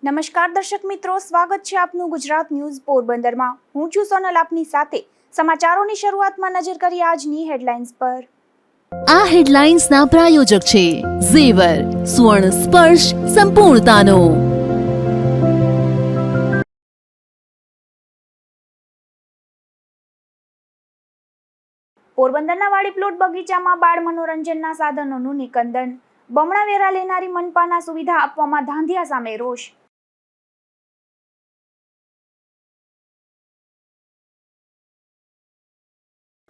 નમસ્કાર દર્શક મિત્રો, સ્વાગત છે આપનું ગુજરાત ન્યૂઝ પોરબંદરમાં। હું છું સોનલ, આપની સાથે સમાચારોની શરૂઆતમાં નજર કરીએ આજની હેડલાઇન્સ પર। આ હેડલાઇન્સના પ્રાયોજક છે ઝેવર, સ્વર્ણ સ્પર્શ સંપૂર્ણતાનો। પોરબંદરના વાડી પ્લોટ બગીચામાં બાળ મનોરંજનના સાધનોનું નિકંદન। બમણા વેરા લેનારી મનપાના સુવિધા આપવામાં ધાંધિયા સામે રોષ।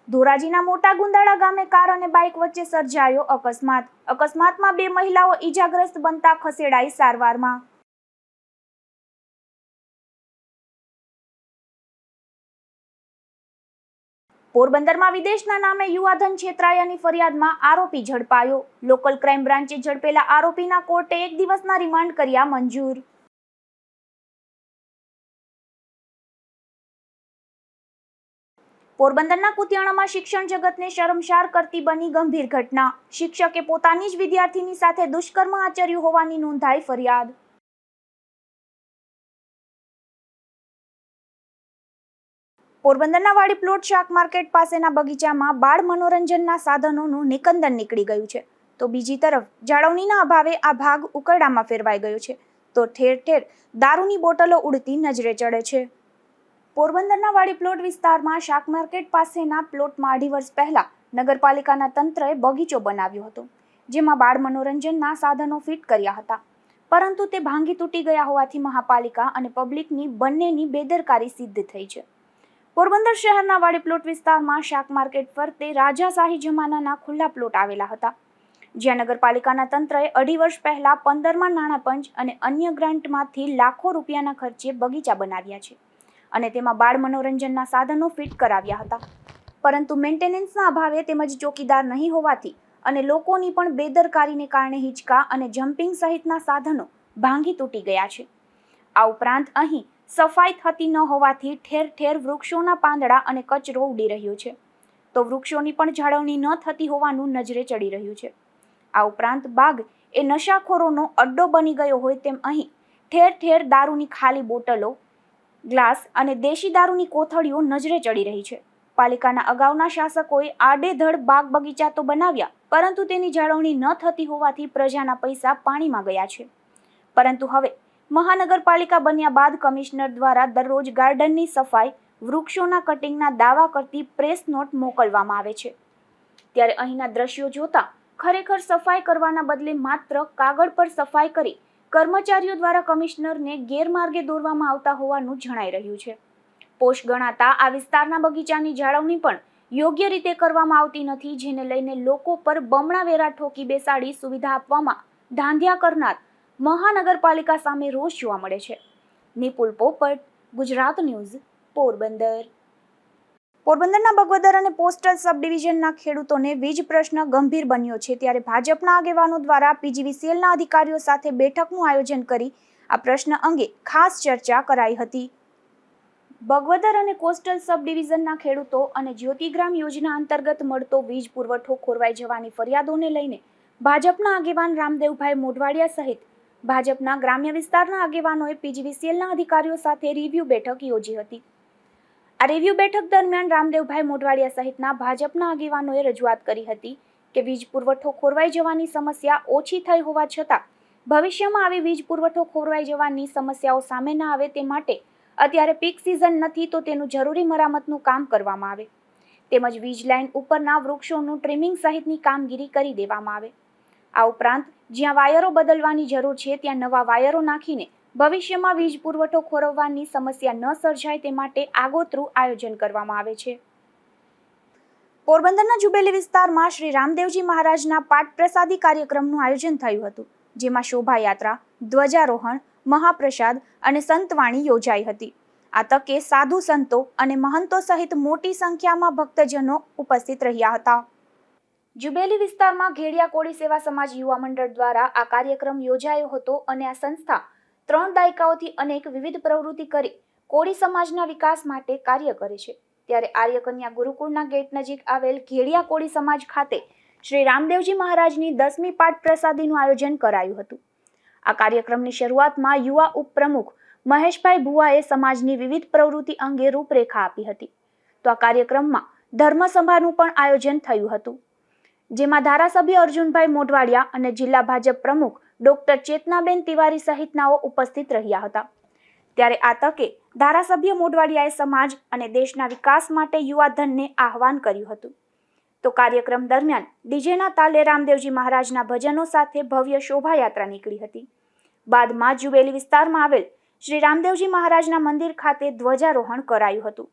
ધોરાજીના મોટા ગુંદાળા ગામે કાર અને બાઇક વચ્ચે સર્જાયો અકસ્માત। અકસ્માતમાં 2 મહિલાઓ ઈજાગ્રસ્ત બનતા ખસેડાઈ સારવારમાં। પોરબંદરમાં વિદેશના નામે યુવાધન છેતરાયાની ફરિયાદમાં આરોપી ઝડપાયો। લોકલ ક્રાઇમ બ્રાન્ચે ઝડપેલા આરોપીના કોર્ટે 1 દિવસના રિમાન્ડ કર્યા મંજૂર। પોરબંદરના કુતિયાણામાં શિક્ષણ જગતને શરમસાર કરતી બની ગંભીર ઘટના। શિક્ષકે પોતાની જ વિદ્યાર્થીની સાથે દુષ્કર્મ આચર્યું હોવાની નોંધાઈ ફરિયાદ। પોરબંદરના વાડી પ્લોટ શાક માર્કેટ પાસેના બગીચામાં બાળ મનોરંજનના સાધનોનું નિકંદન નીકળી ગયું છે, તો બીજી તરફ જાળવણીના અભાવે આ ભાગ ઉકરડામાં ફેરવાઈ ગયો છે, તો ઠેર ઠેર દારૂની બોટલો ઉડતી નજરે ચડે છે। પોરબંદરના વાડી પ્લોટ વિસ્તારમાં શાક માર્કેટ પાસેના પ્લોટમાં 2.5 વર્ષ પહેલા નગરપાલિકાના તંત્રએ બગીચો બનાવ્યો હતો, જેમાં બાળ મનોરંજનના સાધનો ફિટ કર્યા હતા, પરંતુ તે ભાંગી તૂટી ગયા હોવાથી મહાપાલિકા અને પબ્લિકની બંનેની બેદરકારી સિદ્ધ થઈ છે। પોરબંદર શહેરના વાડી પ્લોટ વિસ્તારમાં શાક માર્કેટ ફરતે રાજાશાહી જમાનાના ખુલ્લા પ્લોટ આવેલા હતા, જ્યાં નગરપાલિકાના તંત્રએ 2.5 વર્ષ પહેલા 15મા નાણાં પંચ અને અન્ય ગ્રાન્ટમાંથી લાખો રૂપિયાના ખર્ચે બગીચા બનાવ્યા છે અને તેમાં બાળ મનોરંજનના સાધનો ફિટ કરાવ્યા હતા, પરંતુ મેન્ટેનન્સના અભાવે તેમજ ચોકીદાર નહીં હોવાથી અને લોકોની પણ બેદરકારીને કારણે હિંચકા અને જમ્પિંગ સહિતના સાધનો ભાંગી તૂટી ગયા છે। આ ઉપરાંત અહીં સફાઈ થતી ન હોવાથી ઠેર ઠેર વૃક્ષોના પાંદડા અને કચરો ઉડી રહ્યો છે, તો વૃક્ષોની પણ જાળવણી ન થતી હોવાનું નજરે ચડી રહ્યું છે। આ ઉપરાંત બાગ એ નશાખોરોનો અડ્ડો બની ગયો હોય તેમ અહીં ઠેર ઠેર દારૂની ખાલી બોટલો, ગ્લાસ અને દેશી દારૂની કોથળીઓ નજરે ચડી રહી છે। પાલિકાના અગાઉના શાસકોએ આડેધડ બાગ બગીચા તો બનાવ્યા, પરંતુ તેની જાળવણી ન થતી હોવાથી પ્રજાના પૈસા પાણીમાં ગયા છે, પરંતુ હવે મહાનગરપાલિકા બન્યા બાદ કમિશનર દ્વારા દરરોજ ગાર્ડનની સફાઈ, વૃક્ષોના કટિંગના દાવા કરતી પ્રેસ નોટ મોકલવામાં આવે છે, ત્યારે અહીંના દ્રશ્યો જોતા ખરેખર સફાઈ કરવાના બદલે માત્ર કાગળ પર સફાઈ કરી કર્મચારીઓ દ્વારા કમિશનરને ગેરમાર્ગે દોરવામાં આવતા હોવાનું જણાઈ રહ્યું છે। પોષ ગણાતા આ વિસ્તારના બગીચાની જાળવણી પણ યોગ્ય રીતે કરવામાં આવતી નથી, જેને લઈને લોકો પર બમણા વેરા ઠોકી બેસાડી સુવિધા આપવામાં ધાંધિયા કરનાર મહાનગરપાલિકા સામે રોષ જોવા મળે છે। નિપુલ પોપટ, ગુજરાત ન્યૂઝ, પોરબંદર। પોરબંદરના બગવદર અને પોસ્ટલ સબ ડિવિઝનના ખેડૂતોને વીજ પ્રશ્ન ગંભીર બન્યો છે, ત્યારે ભાજપના આગેવાનો દ્વારા પીજીવીસીએલના અધિકારીઓ સાથે બેઠકનું આયોજન કરી આ પ્રશ્ન અંગે ખાસ ચર્ચા કરાઈ હતી। બગવદર અને કોસ્ટલ સબ ડિવિઝનના ખેડૂતો અને જ્યોતિગ્રામ યોજના અંતર્ગત મળતો વીજ પુરવઠો ખોરવાઈ જવાની ફરિયાદોને લઈને ભાજપના આગેવાન રામદેવભાઈ મોઢવાડિયા સહિત ભાજપના ગ્રામ્ય વિસ્તારના આગેવાનોએ પીજીવીસીએલના અધિકારીઓ સાથે રિવ્યુ બેઠક યોજી હતી। આ રિવ્યુ બેઠક દરમિયાન રામદેવભાઈ મોઢવાડિયા સહિતના ભાજપના આગેવાનોએ રજૂઆત કરી હતી કે વીજ પુરવઠો ખોરવાઈ જવાની સમસ્યા ઓછી થઈ હોવા છતાં ભવિષ્યમાં આવી વીજ પુરવઠો ખોરવાઈ જવાની સમસ્યાઓ સામે ન આવે તે માટે અત્યારે પીક સિઝન નથી, તો તેનું જરૂરી મરામતનું કામ કરવામાં આવે, તેમજ વીજ લાઇન ઉપરના વૃક્ષોનું ટ્રીમિંગ સહિતની કામગીરી કરી દેવામાં આવે। આ ઉપરાંત જ્યાં વાયરો બદલવાની જરૂર છે ત્યાં નવા વાયરો નાખીને ભવિષ્યમાં વીજ પુરવઠો ખોરવવાની સમસ્યા ન સર્જાય તે માટે આગોતરું આયોજન કરવામાં આવે છે। પોરબંદરના જુબેલી વિસ્તારમાં શ્રી રામદેવજી મહારાજના પાઠ પ્રસાદી કાર્યક્રમનું આયોજન થયું હતું, જેમાં શોભાયાત્રા, ધ્વજારોહણ, મહાપ્રસાદ અને સંતવાણી યોજાઈ હતી। આ તકે સાધુ સંતો અને મહંતો સહિત મોટી સંખ્યામાં ભક્તજનો ઉપસ્થિત રહ્યા હતા। જુબેલી વિસ્તારમાં ઘેડિયા કોળી સેવા સમાજ યુવા મંડળ દ્વારા આ કાર્યક્રમ યોજાયો હતો અને આ સંસ્થા 3 દાયકાઓથી અનેક વિવિધ પ્રવૃત્તિ કરી કોળી સમાજના વિકાસ માટે કાર્ય કરે છે, ત્યારે આર્યકન્યા ગુરુકુળના ગેટ નજીક આવેલ ઘેડિયા કોળી સમાજ ખાતે શ્રી રામદેવજી મહારાજની 10મી પાઠ પ્રસાદીનું આયોજન કરાયું હતું। આ કાર્યક્રમની શરૂઆતમાં યુવા ઉપપ્રમુખ મહેશભાઈ ભુવાએ સમાજની વિવિધ પ્રવૃત્તિ અંગે રૂપરેખા આપી હતી. તો આ કાર્યક્રમમાં ધર્મસભાનું પણ આયોજન થયું હતું, જેમાં ધારાસભ્ય અર્જુનભાઈ મોઢવાડિયા અને જિલ્લા ભાજપ પ્રમુખ ડોક્ટર ચેતનાબેન તિવારી સહિતનાઓ ઉપસ્થિત રહ્યા હતા. ત્યારે આ તકે ધારાસભ્ય મોઢવાડિયાએ સમાજ અને દેશના વિકાસ માટે યુવાધનને આહવાન કર્યું હતું. તો કાર્યક્રમ દરમિયાન ડીજેના તાલે રામદેવજી મહારાજના ભજનો સાથે ભવ્ય શોભાયાત્રા નીકળી હતી. બાદમાં જુબેલી વિસ્તારમાં આવેલ શ્રી રામદેવજી મહારાજના મંદિર ખાતે ધ્વજારોહણ કરાયું હતું.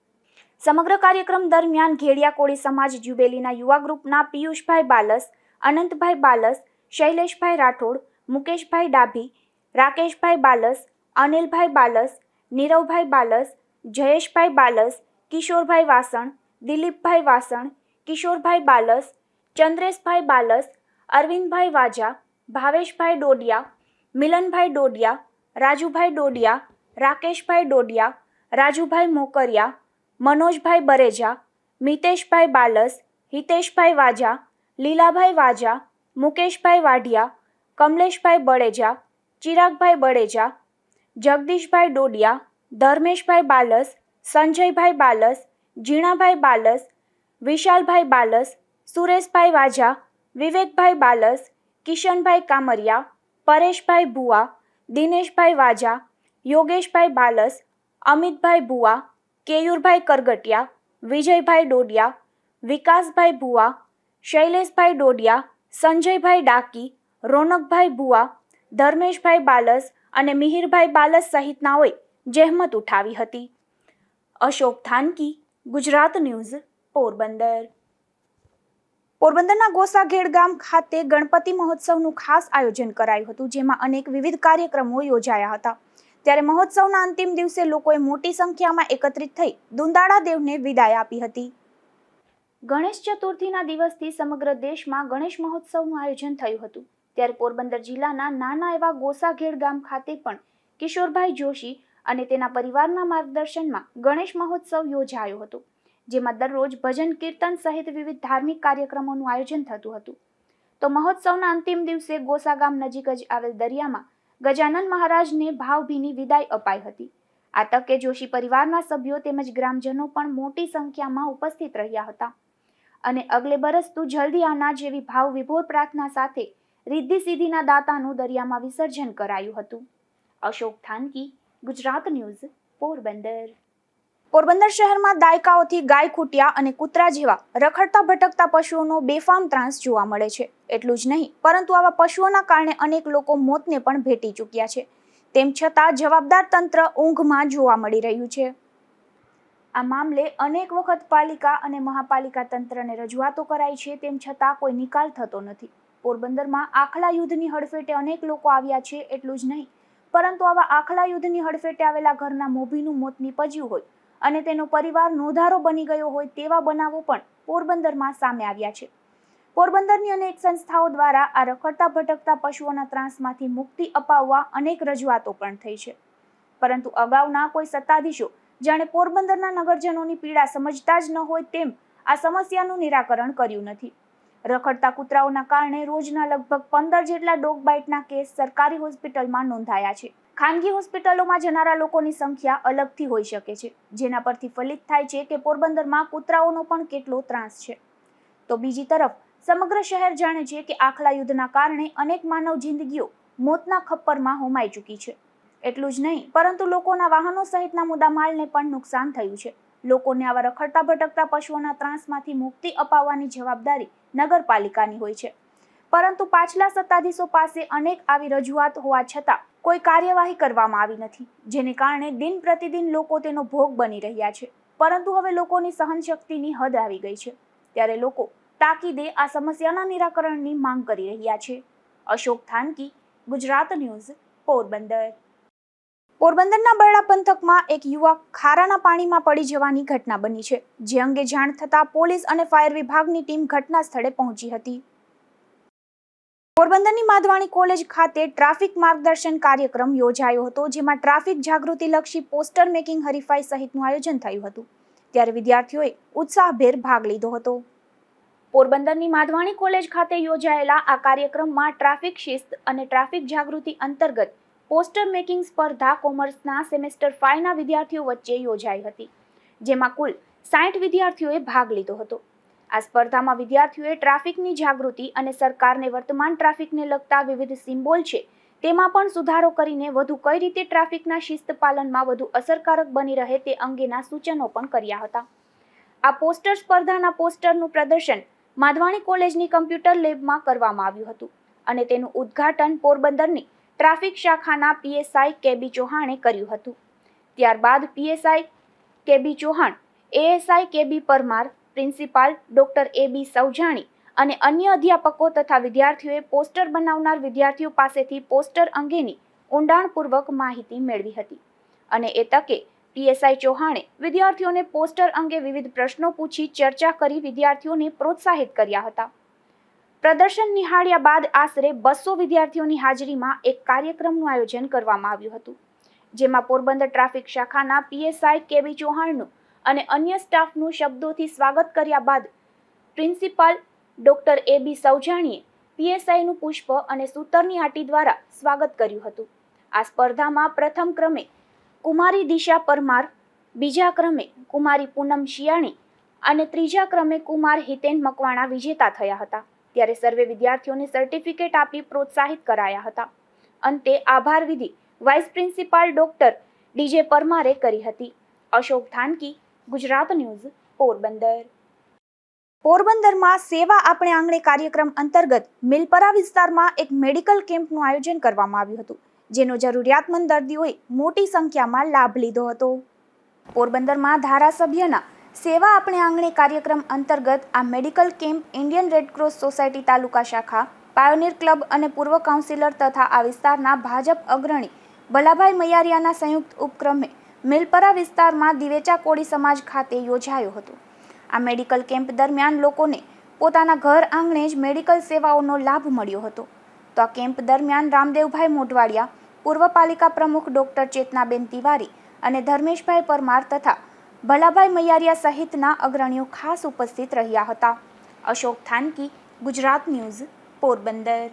સમગ્ર કાર્યક્રમ દરમિયાન ઘેડિયા કોળી સમાજ જુબેલીના યુવા ગ્રુપના પિયુષભાઈ બાલસ, અનંતભાઈ બાલસ, શૈલેષભાઈ રાઠોડ, મુકેશભાઈ ડાભી, રાકેશભાઈ બાલસ, અનિલભાઈ બાલસ, નીરવભાઈ બાલસ, જયેશભાઈ બાલસ, કિશોરભાઈ વાસણ, દિલીપભાઈ વાસણ, કિશોરભાઈ બાલસ, ચંદ્રેશભાઈ બાલસ, અરવિંદભાઈ વાજા, ભાવેશભાઈ ડોડિયા, મિલનભાઈ ડોડિયા, રાજુભાઈ ડોડિયા, રાકેશભાઈ ડોડિયા, રાજુભાઈ મોકરિયા, મનોજભાઈ બરેજા, મિતેશભાઈ બાલસ, હિતેશભાઈ વાજા, લીલાભાઈ વાજા, મુકેશભાઈ વાઢિયા, કમલેશભાઈ બળેજા, ચિરાગભાઈ બળેજા, જગદીશભાઈ ડોડિયા, ધર્મેશભાઈ બાલસ, સંજયભાઈ બાલસ, જીણાભાઈ બાલસ, વિશાલભાઈ બાલસ, સુરેશભાઈ વાજા, વિવેકભાઈ બાલસ, કિશનભાઈ કામરિયા, પરેશભાઈ ભુવા, દિનેશભાઈ વાજા, યોગેશભાઈ બાલસ, અમિતભાઈ ભુવા, કેયુરભાઈ કરગટિયા, વિજયભાઈ ડોડિયા, વિકાસભાઈ ભુવા, શૈલેષભાઈ ડોડિયા, સંજયભાઈ ડાકી, રોનકભાઈ ભુવા, ધર્મેશભાઈ બાલસ અને મિહિરભાઈ બાલસ સહિતનાઓએ જહેમત ઉઠાવી હતી. અશોક થાનકી, ગુજરાત ન્યૂઝ, પોરબંદર. પોરબંદરના ગોસાઘેડ ગામ ખાતે ગણપતિ મહોત્સવનું ખાસ આયોજન કરાયું હતું, જેમાં અનેક વિવિધ કાર્યક્રમો યોજાયા હતા. ત્યારે મહોત્સવના અંતિમ દિવસે લોકોએ મોટી સંખ્યામાં એકત્રિત થઈ દુંદાળા દેવને વિદાય આપી હતી. ગણેશ ચતુર્થીના દિવસથી સમગ્ર દેશમાં ગણેશ મહોત્સવનું આયોજન થયું હતું. ત્યારે પોરબંદર જિલ્લાના નાના એવા ગોસાઘેડ ગામ ખાતે પણ કિશોરભાઈ જોશી અને તેના પરિવારના માર્ગદર્શનમાં ગણેશ મહોત્સવ યોજાયો હતો, જેમાં દરરોજ ભજન કીર્તન સહિત વિવિધ ધાર્મિક કાર્યક્રમોનું આયોજન થતું હતું. તો મહોત્સવના અંતિમ દિવસે ગોસા ગામ નજીક જ આવેલ દરિયામાં ગજાનન મહારાજને ભાવભીની વિદાય અપાઈ હતી. આ તકે જોશી પરિવારના સભ્યો તેમજ ગ્રામજનો પણ મોટી સંખ્યામાં ઉપસ્થિત રહ્યા હતા અને અગલે બરસ તું જલ્દી આના જેવી ભાવ વિભોર પ્રાર્થના સાથે રિદ્ધિ સિદ્ધિના દાતાનું દરિયામાં વિસર્જન કરાયું હતું. અશોક થાનકી, ગુજરાત ન્યૂઝ, પોરબંદર. પોરબંદર શહેરમાં દાયકાઓથી ગાય ખૂટિયા અને કૂતરા જેવા રખડતા ભટકતા પશુઓનો બેફામ ત્રાસ જોવા મળે છે. એટલું જ નહીં, પરંતુ આવા પશુઓના કારણે અનેક લોકો મોતને પણ ભેટી ચૂક્યા છે. તેમ છતાં જવાબદાર તંત્ર ઊંઘમાં જોવા મળી રહ્યું છે. આ મામલે અનેક વખત પાલિકા અને મહાપાલિકા તંત્રને રજૂઆતો કરાઈ છે, તેમ છતાં કોઈ નિકાલ થતો નથી. પોરબંદરમાં આખલા યુદ્ધની હડફેટે અનેક લોકો આવ્યા છે. એટલું જ નહીં, પરંતુ આવા આખલા યુદ્ધની હડફેટે આવેલા ઘરના મોભીનું મોત નીપજ્યું હોય અને તેનો પરિવાર નોંધારો બની ગયો હોય તેવા બનાવો પણ પોરબંદરમાં સામે આવ્યા છે. પોરબંદરની અનેક સંસ્થાઓ દ્વારા આ રખડતા ભટકતા પશુઓના ત્રાસમાંથી મુક્તિ અપાવવા અનેક રજૂઆતો પણ થઈ છે, પરંતુ અગાઉના કોઈ સત્તાધીશો જાણે પોરબંદરના નગરજનોની પીડા સમજતા જ ન હોય તેમ આ સમસ્યાનું નિરાકરણ કર્યું નથી. રખડતા કૂતરાઓના કારણે રોજના લગભગ 15 જેટલા ડોગ બાઇટના કેસ સરકારી હોસ્પિટલમાં નોંધાયા છે. ખાનગી હોસ્પિટલોમાં જનારા લોકોની સંખ્યા અલગથી હોઈ શકે છે, જેના પરથી ફલિત થાય છે કે પોરબંદરમાં કૂતરાઓનો પણ કેટલો ત્રાસ છે. તો બીજી તરફ સમગ્ર શહેર જાણે છે કે આખલા યુદ્ધના કારણે અનેક માનવ જિંદગીઓ મોતના ખપ્પરમાં હોમાઈ ચૂકી છે. એટલું જ નહીં, પરંતુ લોકોના વાહનો સહિતના મુદ્દામાલને પણ નુકસાન થયું છે. લોકોને આવા રખડતા ભટકતા પશુઓના ત્રાસમાંથી મુક્તિ અપાવવાની જવાબદારી નગરપાલિકાની હોય છે, પરંતુ પાછલા સત્તાધીશો પાસે અનેક આવી રજૂઆત હોવા છતાં કોઈ કાર્યવાહી કરવામાં આવી નથી, જેને કારણે દિન પ્રતિદિન લોકો તેનો ભોગ બની રહ્યા છે. પરંતુ હવે લોકોની સહનશક્તિની હદ આવી ગઈ છે, ત્યારે લોકો તાકીદે આ સમસ્યાના નિરાકરણની માંગ કરી રહ્યા છે. અશોક થાનકી, ગુજરાત ન્યૂઝ, પોરબંદર. પોરબંદરના બરડા પંથકમાં એક યુવક ખારાના પાણીમાં પડી જવાની ઘટના બની છે, જે અંગે જાણ થતાં પોલીસ અને ફાયર વિભાગની ટીમ ઘટના સ્થળે પહોંચી હતી. પોરબંદરની માધવાણી કોલેજ ખાતે ટ્રાફિક માર્ગદર્શન કાર્યક્રમ યોજાયો હતો, જેમાં ટ્રાફિક જાગૃતિલક્ષી પોસ્ટર મેકિંગ હરીફાઈ સહિતનું આયોજન થયું હતું. ત્યારે વિદ્યાર્થીઓએ ઉત્સાહભેર ભાગ લીધો હતો. પોરબંદરની માધવાણી કોલેજ ખાતે યોજાયેલા આ કાર્યક્રમમાં ટ્રાફિક શિસ્ત અને ટ્રાફિક જાગૃતિ અંતર્ગત પોસ્ટર મેકિંગ સ્પર્ધા કોમર્સના સેમેસ્ટર 5ના વિદ્યાર્થીઓ વચ્ચે યોજાઈ હતી, જેમાં કુલ 60 વિદ્યાર્થીઓએ ભાગ લીધો હતો. આ સ્પર્ધામાં વિદ્યાર્થીઓએ ટ્રાફિકની જાગૃતિ અને સરકારને વર્તમાન ટ્રાફિકને લગતા વિવિધ સિમ્બોલ છે તેમાં પણ સુધારો કરીને વધુ કઈ રીતે ટ્રાફિકના શિસ્ત પાલનમાં વધુ અસરકારક બની રહે તે અંગેના સૂચનો પણ કર્યા હતા. આ પોસ્ટર સ્પર્ધાના પોસ્ટરનું પ્રદર્શન માધવાણી કોલેજની કમ્પ્યુટર લેબમાં કરવામાં આવ્યું હતું અને તેનું ઉદ્ઘાટન પોરબંદરની ટ્રાફિક શાખાના પીએસઆઈ કેબી ચૌહાણે કર્યું હતું. ત્યારબાદ PSI K B Chauhan, ASI K B Parmar, principal doctor A B Saujani અને અન્ય અધ્યાપકો તથા વિદ્યાર્થીઓએ પોસ્ટર બનાવનાર વિદ્યાર્થીઓ પાસેથી પોસ્ટર અંગેની ઊંડાણપૂર્વક માહિતી મેળવી હતી અને એ તકે પીએસઆઈ ચૌહાણે વિદ્યાર્થીઓને પોસ્ટર અંગે વિવિધ પ્રશ્નો પૂછી ચર્ચા કરી વિદ્યાર્થીઓને પ્રોત્સાહિત કર્યા હતા. પ્રદર્શન નિહાળ્યા બાદ આશરે 200 વિદ્યાર્થીઓની હાજરીમાં એક કાર્યક્રમનું આયોજન કરવામાં આવ્યું હતું, જેમાં પોરબંદર ટ્રાફિક શાખાના પીએસઆઈ કેબી ચૌહાણનું અને અન્ય સ્ટાફનું શબ્દોથી સ્વાગત કર્યા બાદ પ્રિન્સિપાલ ડોક્ટર એબી સૌજાણીએ પીએસઆઈનું પુષ્પ અને સૂતરની આંટી દ્વારા સ્વાગત કર્યું હતું. આ સ્પર્ધામાં પ્રથમ ક્રમે કુમારી દિશા પરમાર, બીજા ક્રમે કુમારી પૂનમ શિયાણી અને ત્રીજા ક્રમે કુમાર હિતેન મકવાણા વિજેતા થયા હતા. ત્યારે સર્વે વિદ્યાર્થીઓને સર્ટિફિકેટ આપી પ્રોત્સાહિત કરાયા હતા. અંતે આભાર વિધિ વાઇસ પ્રિન્સિપાલ ડોક્ટર ડીજે પરમારે કરી હતી. અશોક થાનકી, ગુજરાત ન્યૂઝ, પોરબંદર. પોરબંદરમાં સેવા આપણે આંગણે કાર્યક્રમ અંતર્ગત મિલપરા વિસ્તારમાં એક મેડિકલ કેમ્પનું આયોજન કરવામાં આવ્યું હતું, જેનો જરૂરિયાતમંદ દર્દીઓએ મોટી સંખ્યામાં લાભ લીધો હતો. પોરબંદરમાં ધારાસભ્યના સેવા આપણે આંગણે કાર્યક્રમ અંતર્ગત આ medical camp Indian red cross society taluka શાખા, પાયોનીર ક્લબ અને પૂર્વ કાઉન્સિલર તથા આ વિસ્તારના ભાજપ અગ્રણી ભલાભાઈ મૈયારિયાના સંયુક્ત ઉપક્રમે મિલપરા વિસ્તારમાં દિવેચા કોળી સમાજ ખાતે યોજાયો હતો. આ મેડિકલ કેમ્પ દરમિયાન લોકોને પોતાના ઘર આંગણે જ મેડિકલ સેવાઓનો લાભ મળ્યો હતો. તો આ કેમ્પ દરમિયાન રામદેવભાઈ મોઢવાડિયા, પૂર્વ પાલિકા પ્રમુખ ડોક્ટર ચેતનાબેન તિવારી અને ધર્મેશભાઈ પરમાર તથા ભલાભાઈ મૈયારિયા સહિતના અગ્રણીઓ ખાસ ઉપસ્થિત રહ્યા હતા. અશોક થાનકી, ગુજરાત ન્યૂઝ, પોરબંદર.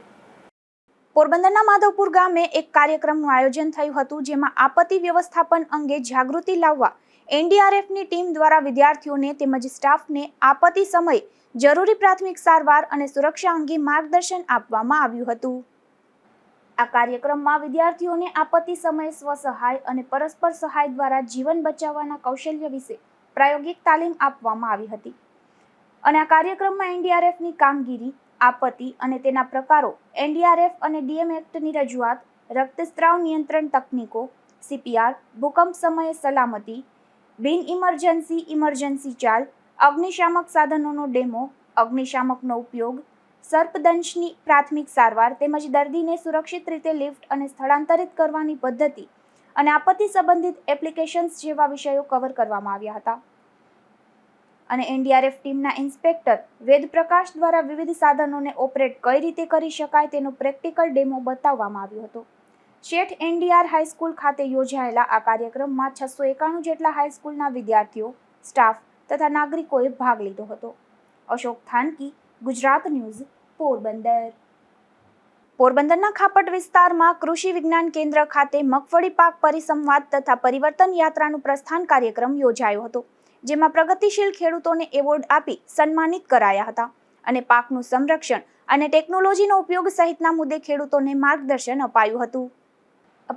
પોરબંદરના માધવપુર ગામે એક કાર્યક્રમનું આયોજન થયું હતું, જેમાં આપત્તિ વ્યવસ્થાપન અંગે જાગૃતિ લાવવા એનડીઆરએફની ટીમ દ્વારા વિદ્યાર્થીઓને તેમજ સ્ટાફને આપત્તિ સમયે જરૂરી પ્રાથમિક સારવાર અને સુરક્ષા અંગે માર્ગદર્શન આપવામાં આવ્યું હતું. આ કાર્યક્રમમાં વિદ્યાર્થીઓને આપત્તિ સમયે સ્વસહાય અને પરસ્પર સહાય દ્વારા જીવન બચાવવાના કૌશલ્ય વિશે પ્રાયોગિક તાલીમ આપવામાં આવી હતી અને આ કાર્યક્રમમાં એનડીઆરએફની કામગીરી, આપત્તિ અને તેના પ્રકારો, એનડીઆરએફ અને ડીએમ એક્ટની રજૂઆત, રક્તસ્રાવ નિયંત્રણ તકનીકો, સીપીઆર, ભૂકંપ સમયે સલામતી, બિન ઇમરજન્સી ચાલ, અગ્નિશામક સાધનોનો ડેમો, અગ્નિશામકનો ઉપયોગ, સર્પદંશની પ્રાથમિક સારવાર તેમજ દર્દીને સુરક્ષિત રીતે લિફ્ટ અને સ્થળાંતરિત કરવાની પદ્ધતિ અને આપત્તિ સંબંધિત એપ્લિકેશન્સ જેવા વિષયો કવર કરવામાં આવ્યા હતા અને એનડીઆરએફ ટીમના ઇન્સ્પેક્ટર વેદપ્રકાશ દ્વારા વિવિધ સાધનોને ઓપરેટ કઈ રીતે કરી શકાય તેનો પ્રેક્ટિકલ ડેમો બતાવવામાં આવ્યો હતો. શેઠ એનડીઆર હાઈસ્કૂલ ખાતે યોજાયેલા આ કાર્યક્રમમાં 691 જેટલા હાઈસ્કૂલના વિદ્યાર્થીઓ, સ્ટાફ તથા નાગરિકોએ ભાગ લીધો હતો. અશોક થાનકી, ગુજરાત ન્યૂઝ, પોરબંદર. પોરબંદરના ખાપટ વિસ્તારમાં કૃષિ વિજ્ઞાન કેન્દ્ર ખાતે મગફળી પાક પરિસંવાદ તથા પરિવર્તન યાત્રાનું પ્રસ્થાન કાર્યક્રમ યોજાયો હતો, જેમાં પ્રગતિશીલ ખેડૂતોને એવોર્ડ આપી સન્માનિત કરાયા હતા અને પાકનું સંરક્ષણ અને ટેકનોલોજીનો ઉપયોગ સહિતના મુદ્દે ખેડૂતોને માર્ગદર્શન અપાયું હતું.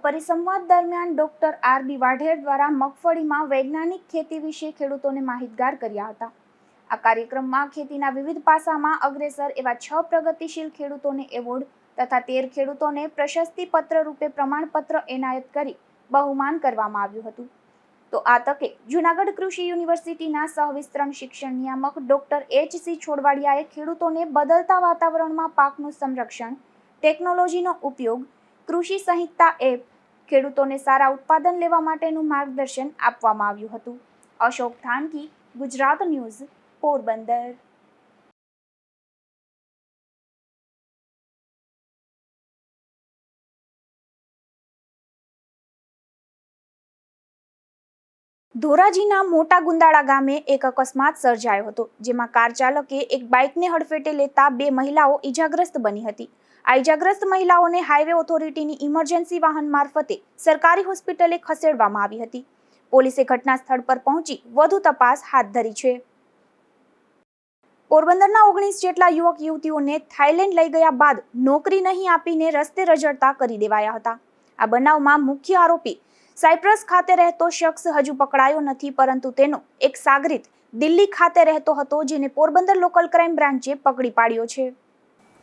પરિસંવાદ દરમિયાન ડોક્ટર આરબી વાઢેર દ્વારા મગફળીમાં વૈજ્ઞાનિક ખેતી વિશે ખેડૂતોને માહિતગાર કર્યા હતા. આ કાર્યક્રમમાં ખેતીના વિવિધ પાસામાં અગ્રેસર એવા 6 પ્રગતિશીલ ખેડૂતોને એવોર્ડ તથા 13 ખેડૂતોને પ્રશસ્તિ પત્ર રૂપે પ્રમાણપત્ર એનાયત કરી બહુમાન કરવામાં આવ્યું હતું. તો આ તકે જૂનાગઢ કૃષિ યુનિવર્સિટીના સહવિસ્તરણ શિક્ષણ નિયામક ડોક્ટર એચ.સી. છોડવાડિયાએ ખેડૂતોને બદલતા વાતાવરણમાં પાકનું સંરક્ષણ, ટેકનોલોજીનો ઉપયોગ, કૃષિ સંહિતા એપ, ખેડૂતોને સારા ઉત્પાદન લેવા માટેનું માર્ગદર્શન આપવામાં આવ્યું હતું. અશોક થાનકી, ગુજરાત ન્યૂઝ, પોરબંદર. ધોરાજીના મોટા ગુંદાળા ગામે એક અકસ્માત સર્જાયો હતો, જેમાં કાર ચાલકે એક બાઇકને હડફેટે લેતા 2 મહિલાઓ ઈજાગ્રસ્ત બની હતી. આ ઈજાગ્રસ્ત મહિલાઓને હાઈવે ઓથોરિટીની ઇમરજન્સી વાહન મારફતે સરકારી હોસ્પિટલે ખસેડવામાં આવી હતી. પોલીસે ઘટના સ્થળ પર પહોંચી વધુ તપાસ હાથ ધરી છે. પોરબંદરના 19 જેટલા યુવક યુવતીઓને થાઇલેન્ડ લઈ ગયા બાદ નોકરી નહીં આપીને રસ્તે રઝળતા કરી દેવાયા હતા. આ બનાવમાં મુખ્ય આરોપી સાયપ્રસ ખાતે રહેતો શખ્સ હજુ પકડાયો નથી, પરંતુ તેનો એક સાગરીત દિલ્હી ખાતે રહેતો હતો, જેને પોરબંદર લોકલ ક્રાઇમ બ્રાન્ચે પકડી પાડ્યો છે.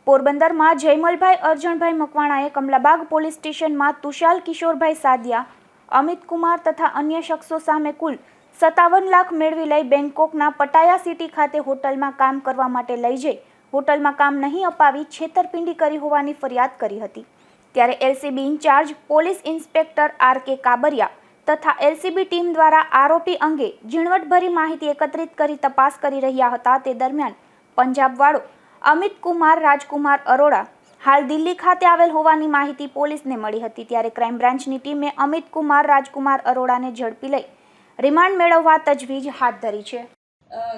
પોરબંદરમાં જયમલભાઈ અરજણભાઈ મકવાણાએ કમલાબાગ પોલીસ સ્ટેશનમાં તુષાલ કિશોરભાઈ સાદિયા, અમિત કુમાર તથા અન્ય શખ્સો સામે કુલ 57 લાખ મેળવી લઈ બેંકોકના પટાયા સિટી ખાતે હોટલમાં કામ કરવા માટે લઈ જઈ હોટલમાં કામ નહીં અપાવી છેતરપિંડી કરી હોવાની ફરિયાદ કરી હતી. ત્યારે LCB in-charge police inspector R K. Kabariya તથા એલસીબી ટીમ દ્વારા આરોપી અંગે ઝીણવટભરી માહિતી એકત્રિત કરી તપાસ કરી રહ્યા હતા. તે દરમિયાન પંજાબવાળો અમિત કુમાર રાજકુમાર અરોડા હાલ દિલ્હી ખાતે આવેલ હોવાની માહિતી પોલીસને મળી હતી. ત્યારે ક્રાઇમ બ્રાન્ચની ટીમે અમિત કુમાર રાજકુમાર અરોડાને ઝડપી લઈ રિમાન્ડ મેળવવા તજવીજ હાથ ધરી છે.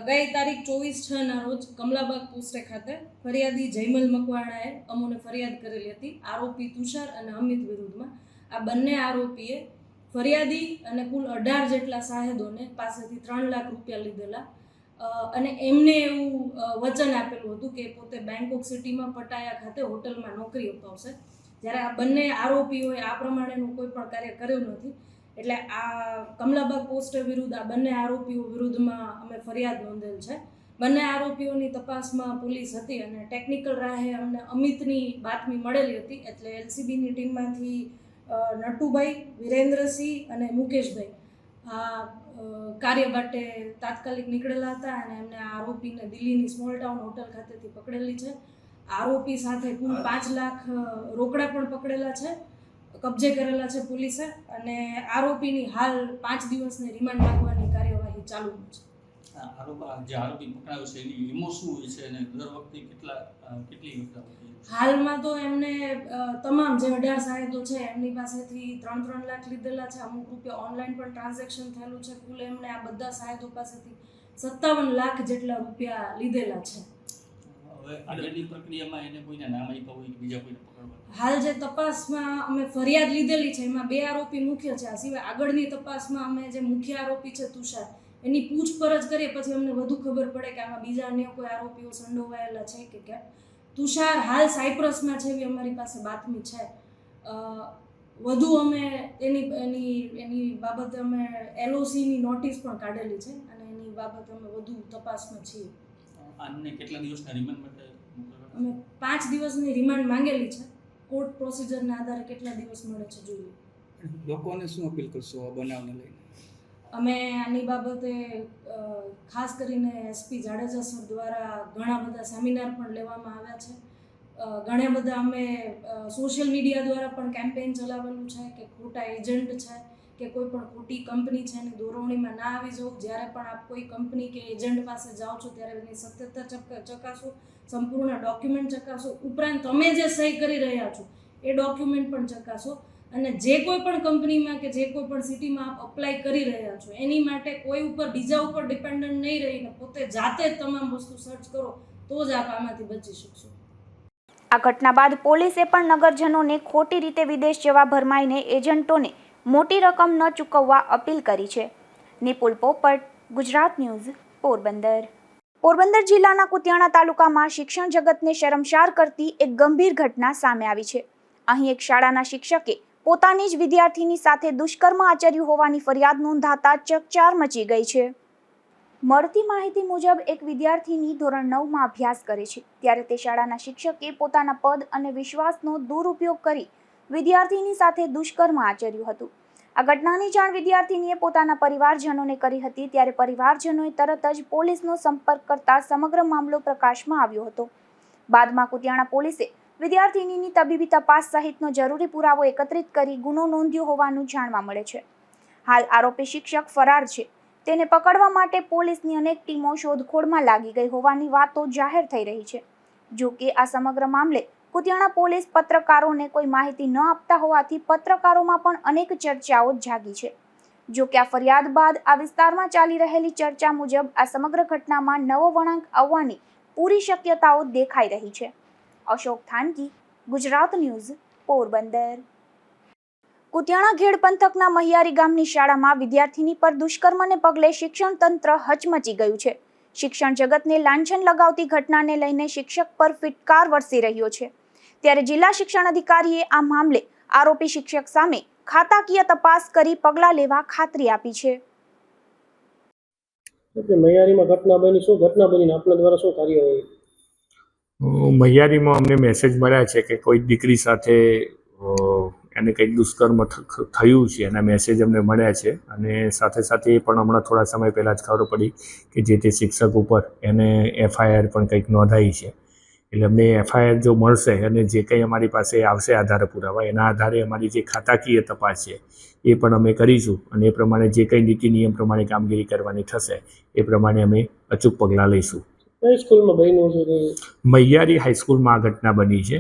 ગઈ તારીખ 24/6 રોજ કમલાબાગ પોસ્ટે ખાતે ફરિયાદી જયમલ મકવાણાએ અમોને ફરિયાદ કરેલી હતી આરોપી તુષાર અને અમિત વિરુદ્ધમાં. આ બંને આરોપીએ ફરિયાદી અને કુલ 18 જેટલા સાહેદોને પાસેથી 3 લાખ રૂપિયા લીધેલા અને એમને એવું વચન આપેલું હતું કે પોતે બેંકોક સિટીમાં પટાયા ખાતે હોટલમાં નોકરી અપાવશે. જ્યારે આ બંને આરોપીઓએ આ પ્રમાણેનું કોઈ પણ કાર્ય કર્યું નથી, એટલે આ કમલાબાગ પોસ્ટ વિરુદ્ધ આ બંને આરોપીઓ વિરુદ્ધમાં અમે ફરિયાદ નોંધેલ છે. બંને આરોપીઓની તપાસમાં પોલીસ હતી અને ટેકનિકલ રાહે અમને અમિતની બાતમી મળેલી હતી, એટલે એલસીબીની ટીમમાંથી નટુભાઈ, વિરેન્દ્રસિંહ અને મુકેશભાઈ આ કાર્ય માટે તાત્કાલિક નીકળેલા હતા અને એમને આરોપીને દિલ્હીની સ્મોલ ટાઉન હોટલ ખાતેથી પકડેલી છે. આરોપી સાથે કુલ 5 લાખ રોકડા પણ પકડેલા છે, કબજે કરેલા છે પોલીસે, અને આરોપીની હાલ 5 દિવસની રિમાન્ડ માંગવાની કાર્યવાહી ચાલુ છે. જે આરોપી પકડાયો છે એની વીમો શું હોય છે અને દર વખતે કેટલી વખત? હાલમાં તો એમને તમામ જે 18 સાહેદો છે એમની પાસેથી 3 લાખ લીધેલા છે. અમુક રૂપિયા ઓનલાઈન પણ ટ્રાન્ઝેક્શન થયેલું છે. કુલ એમણે આ બધા સાહેદો પાસેથી 57 લાખ જેટલા રૂપિયા લીધેલા છે. હવે આગળની પ્રક્રિયામાં એને કોઈને નામ આપ્યા હોય કે બીજા કોઈને પકડવા? હાલ જે તપાસમાં અમે ફરિયાદ લીધેલી છે એમાં 2 આરોપી મુખ્ય છે. આ સિવાય આગળની તપાસમાં અમે જે મુખ્ય આરોપી છે તુષાર, એની પૂછપરછ કરીએ પછી અમને વધુ ખબર પડે કે આમાં બીજા અન્ય કોઈ આરોપીઓ સંડોવાયેલા છે કે કેમ. તુષાર હાલ સાયપ્રસમાં છે એવી અમારી પાસે બાતમી છે. વધુ અમે એની બાબતે અમે એલઓસીની નોટિસ પણ કાઢેલી છે અને એની બાબતે અમે વધુ તપાસમાં છીએ. આને કેટલા દિવસના રિમાન્ડ માટે મોકલવા? અમે 5 દિવસની રિમાન્ડ માંગેલી છે. કોર્ટ પ્રોસિજરના આધારે કેટલા દિવસ મળે છે જોઈએ. લોકોને શું અપીલ કરશો આ બનાવને લઈને? અમે આની બાબતે ખાસ કરીને એસપી જાડેજા સર દ્વારા ઘણા બધા સેમિનાર પણ લેવામાં આવ્યા છે. ઘણા બધા અમે સોશિયલ મીડિયા દ્વારા પણ કેમ્પેઇન ચલાવેલું છે કે ખોટા એજન્ટ છે કે કોઈ પણ ખોટી કંપની છે એની દોરવણીમાં ના આવી જવું. જ્યારે પણ આપ કોઈ કંપની કે એજન્ટ પાસે જાઓ છો ત્યારે એની સત્યતા ચકાસો, સંપૂર્ણ ડોક્યુમેન્ટ ચકાસો, ઉપરાંત તમે જે સહી કરી રહ્યા છો એ ડોક્યુમેન્ટ પણ ચકાસો. અને જે કોઈ પણ કંપનીમાં કે જે કોઈ પણ સિટીમાં આપ અપ્લાય કરી રહ્યા છો એની માટે કોઈ ઉપર બીજા ઉપર ડિપેન્ડન્ટ નહીં રહીને પોતે જાતે જ તમામ વસ્તુ સર્ચ કરો તો જ આપ આમાંથી બચી શકશો. આ ઘટના બાદ પોલીસે પણ નગરજનોને ખોટી રીતે વિદેશ જવા ભરમાઈને એજન્ટોને મોટી રકમ ન ચૂકવવા અપીલ કરી છે. નિપુલ પોપટ, ગુજરાત ન્યૂઝ, પોરબંદર. પોરબંદર જિલ્લાના કુતિયાણા તાલુકામાં શિક્ષણ જગતને શરમસાર કરતી એક ગંભીર ઘટના સામે આવી છે. અહીં એક શાળાના શિક્ષકે પોતાની જ વિદ્યાર્થીની સાથે દુષ્કર્મ આચર્યું હોવાની ફરિયાદ નોંધાતા ચકચાર મચી ગઈ છે. મળતી માહિતી મુજબ એક વિદ્યાર્થીની ધોરણ 9માં અભ્યાસ કરે છે, ત્યારે તે શાળાના શિક્ષકે પોતાના પદ અને વિશ્વાસનો દુરુપયોગ કરી વિદ્યાર્થીની સાથે દુષ્કર્મ આચર્યું હતું. આ ઘટનાની જાણ વિદ્યાર્થીનીએ પોતાના પરિવારજનોને કરી હતી, ત્યારે પરિવારજનોએ તરત જ પોલીસનો સંપર્ક કરતા સમગ્ર મામલો પ્રકાશમાં આવ્યો હતો. બાદમાં કુતિયાણા પોલીસે વિદ્યાર્થીનીની તબીબી તપાસ સહિતનો જરૂરી પુરાવો એકત્રિત કરી ગુનો નોંધ્યો હોવાનું જાણવા મળે છે. હાલ આરોપી શિક્ષક ફરાર છે. તેને પકડવા માટે પોલીસની અનેક ટીમો શોધખોળમાં લાગી ગઈ હોવાની વાતો જાહેર થઈ રહી છે. જો કે આ સમગ્ર મામલે કુતિયાણા પોલીસ પત્રકારોને કોઈ માહિતી ન આપતા હોવાથી પત્રકારોમાં પણ અનેક ચર્ચાઓ જાગી છે. જો કે આ ફરિયાદ બાદ આ વિસ્તારમાં ચાલી રહેલી ચર્ચા મુજબ આ સમગ્ર ઘટનામાં નવો વળાંક આવવાની પૂરી શક્યતાઓ દેખાઈ રહી છે. અશોક થાનકી, ગુજરાત ન્યૂઝ, પોરબંદર. કુતિયાણા ઘેડ પંથકના મહિયારી ગામની શાળામાં વિદ્યાર્થીની પર દુષ્કર્મને પગલે શિક્ષણ તંત્ર હચમચી ગયું છે. શિક્ષણ જગતને લાંછન લગાવતી ઘટનાને લઈને શિક્ષક પર ફિટકાર વરસી રહ્યો છે. ત્યારે જિલ્લા શિક્ષણ અધિકારીએ આ મામલે આરોપી શિક્ષક સામે ખાતાકીય તપાસ કરી પગલાં લેવા ખાતરી આપી છે. મહિયારીમાં ઘટના બની, શું ઘટના બની, આપણા દ્વારા શું કાર્યવાહી? મહિયારીમાં અમને મેસેજ મળ્યા છે કે કોઈ દીકરી સાથે એને કંઈક દુષ્કર્મ થયું છે, એના મેસેજ અમને મળ્યા છે. અને સાથે સાથે એ પણ હમણાં થોડા સમય પહેલાં જ ખબર પડી કે જે તે શિક્ષક ઉપર એને FIR પણ કંઈક નોંધાઈ છે. એટલે અમને FIR જો મળશે અને જે કંઈ અમારી પાસે આવશે આધાર પુરાવા, એના આધારે અમારી જે ખાતાકીય તપાસ છે એ પણ અમે કરીશું અને એ પ્રમાણે જે કંઈ નીતિ નિયમ પ્રમાણે કામગીરી કરવાની થશે એ પ્રમાણે અમે અચૂક પગલાં લઈશું. કઈ સ્કૂલમાં બન્યું છે? મહિયારી હાઈસ્કૂલમાં આ ઘટના બની છે.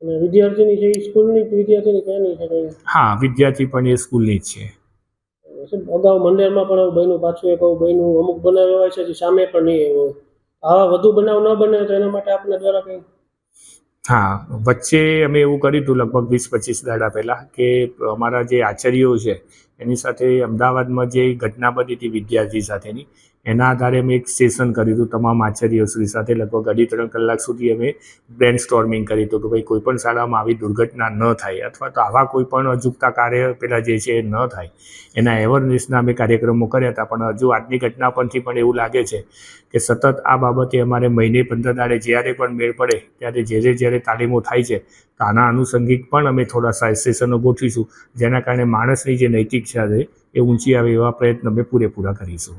અને વિદ્યાર્થીની છે એ સ્કૂલની વિદ્યાર્થીની ક્યાંની છે? હા, વિદ્યાર્થી પણ એ સ્કૂલની જ છે. અગાઉ મંડળમાં પણ આવું બન્યું, પાછું એક આવું બન્યું, અમુક બનાવ એવા છે જે સામે પણ નહીં આવ્યો. આવા વધુ બનાવ ન બને તો એના માટે આપણા દ્વારા કંઈ? હા, વચ્ચે અમે એવું કર્યું હતું લગભગ 20-25 દાડા પહેલાં કે અમારા જે આચાર્યો છે એની સાથે અમદાવાદમાં જે ઘટના બની હતી વિદ્યાર્થી સાથેની, એના આધારે અમે એક સેશન કર્યું હતું તમામ આચાર્યશ્રી સાથે. લગભગ 2.5-3 કલાક સુધી અમે બ્રેન સ્ટોર્મિંગ કર્યું હતું કે ભાઈ કોઈ પણ શાળામાં આવી દુર્ઘટના ન થાય અથવા તો આવા કોઈ પણ અજુગતા કાર્ય પેલા જે છે એ ન થાય, એના અવેરનેસના અમે કાર્યક્રમો કર્યા હતા. પણ હજુ આજની ઘટના પરથી પણ એવું લાગે છે કે સતત આ બાબતે અમારે મહિને 15 દાડે જ્યારે પણ મેળ પડે ત્યારે જ્યારે તાલીમો થાય છે તો આના આનુષંગિક પણ અમે થોડા સેશનો ગોઠવીશું, જેના કારણે માણસની જે નૈતિકતા છે એ ઊંચી આવે એવા પ્રયત્ન અમે પૂરેપૂરા કરીશું.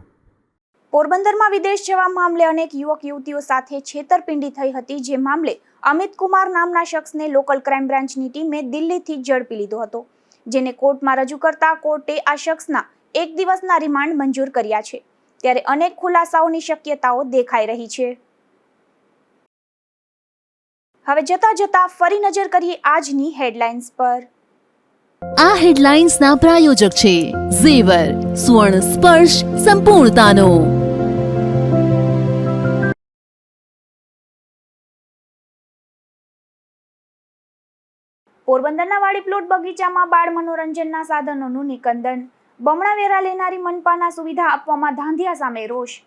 પોરબંદરમાં વિદેશ જવા મામલે અનેક યુવક યુવતીઓ સાથે છેતરપિંડી થઈ હતી, જે મામલે અમિત કુમાર નામના શખ્સને લોકલ ક્રાઇમ બ્રાન્ચની ટીમે દિલ્હીથી ઝડપી લીધો હતો, જેને કોર્ટમાં રજૂ કરતા કોર્ટે આ શખ્સના 1 દિવસના રિમાન્ડ મંજૂર કર્યા છે. ત્યારે અનેક ખુલાસાઓની શક્યતાઓ દેખાઈ રહી છે. હવે જતા ફરી નજર કરીએ આજની હેડલાઇન્સ પર. આ હેડલાઇન્સના પ્રાયોજક છે ઝેવર, સ્વર્ણ સ્પર્શ સંપૂર્ણતાનો. પોરબંદરના વાડી પ્લોટ બગીચામાં બાળ મનોરંજનના સાધનોનું નિકંદન. બમણા વેરા લેનારી મનપાના સુવિધા આપવામાં ધાંધિયા સામે રોષ.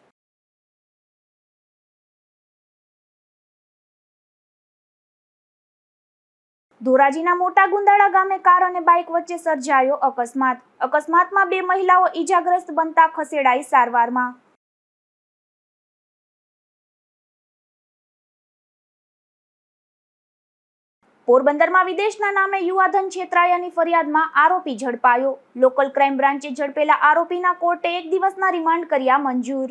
ધોરાજીના મોટા ગુંદાળા ગામે કાર અને બાઇક વચ્ચે સર્જાયો અકસ્માત. અકસ્માતમાં 2 મહિલાઓ ઈજાગ્રસ્ત બનતા ખસેડાઈ સારવારમાં. પોરબંદરમાં વિદેશના નામે યુવાધન છેતરાયાની ફરિયાદમાં આરોપી ઝડપાયો. લોકલ ક્રાઇમ બ્રાન્ચે ઝડપેલા આરોપીના કોર્ટે 1 દિવસના રિમાન્ડ કર્યા મંજૂર.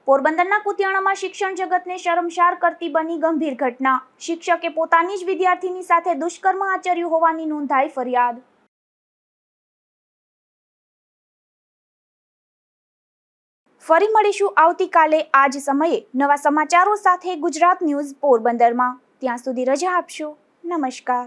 પોરબંદરના કુતિયાણામાં શિક્ષણ જગતને શરમસાર કરતી બની ગંભીર ઘટના. શિક્ષકે પોતાની જ વિદ્યાર્થીની સાથે દુષ્કર્મ આચર્યું હોવાની નોંધાઈ ફરિયાદ. ફરી મળીશું આવતીકાલે આ જ સમયે નવા સમાચારો સાથે ગુજરાત ન્યૂઝ પોરબંદરમાં. ત્યાં સુધી રજા આપશો. નમસ્કાર.